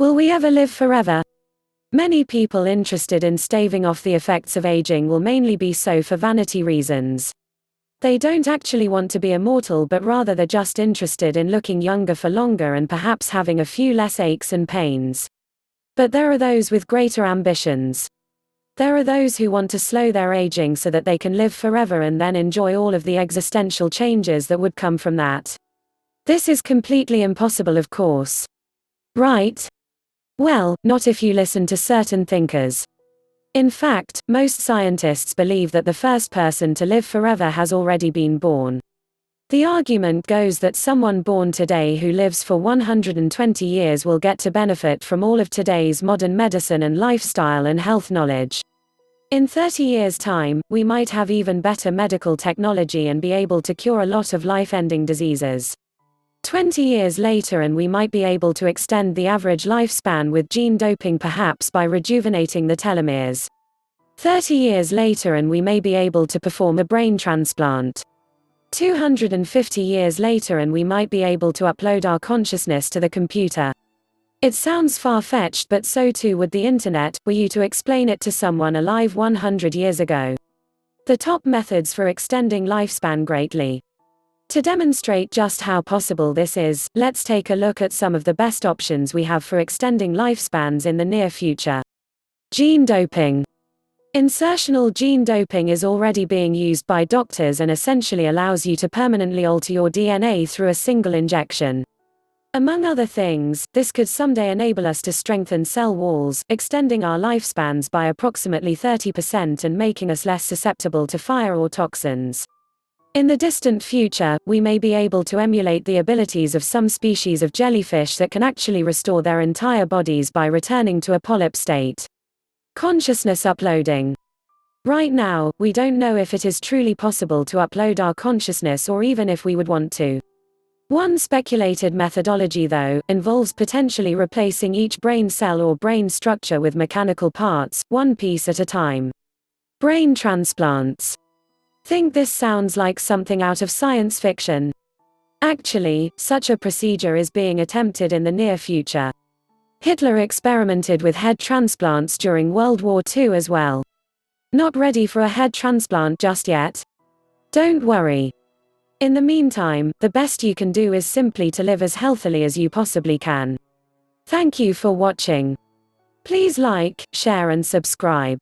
Will we ever live forever? Many people interested in staving off the effects of aging will mainly be so for vanity reasons. They don't actually want to be immortal, but rather they're just interested in looking younger for longer and perhaps having a few less aches and pains. But there are those with greater ambitions. There are those who want to slow their aging so that they can live forever and then enjoy all of the existential changes that would come from that. This is completely impossible, of course. Right? Well, not if you listen to certain thinkers. In fact, most scientists believe that the first person to live forever has already been born. The argument goes that someone born today who lives for 120 years will get to benefit from all of today's modern medicine and lifestyle and health knowledge. In 30 years' time, we might have even better medical technology and be able to cure a lot of life-ending diseases. 20 years later and we might be able to extend the average lifespan with gene doping, perhaps by rejuvenating the telomeres. 30 years later and we may be able to perform a brain transplant. 250 years later and we might be able to upload our consciousness to the computer. It sounds far-fetched, but so too would the internet, were you to explain it to someone alive 100 years ago. The top methods for extending lifespan greatly. To demonstrate just how possible this is, let's take a look at some of the best options we have for extending lifespans in the near future. Gene doping. Insertional gene doping is already being used by doctors and essentially allows you to permanently alter your DNA through a single injection. Among other things, this could someday enable us to strengthen cell walls, extending our lifespans by approximately 30% and making us less susceptible to fire or toxins. In the distant future, we may be able to emulate the abilities of some species of jellyfish that can actually restore their entire bodies by returning to a polyp state. Consciousness uploading. Right now, we don't know if it is truly possible to upload our consciousness or even if we would want to. One speculated methodology, though, involves potentially replacing each brain cell or brain structure with mechanical parts, one piece at a time. Brain transplants. Think this sounds like something out of science fiction? Actually, such a procedure is being attempted in the near future. Hitler experimented with head transplants during World War II as well. Not ready for a head transplant just yet? Don't worry. In the meantime, the best you can do is simply to live as healthily as you possibly can. Thank you for watching. Please like, share and subscribe.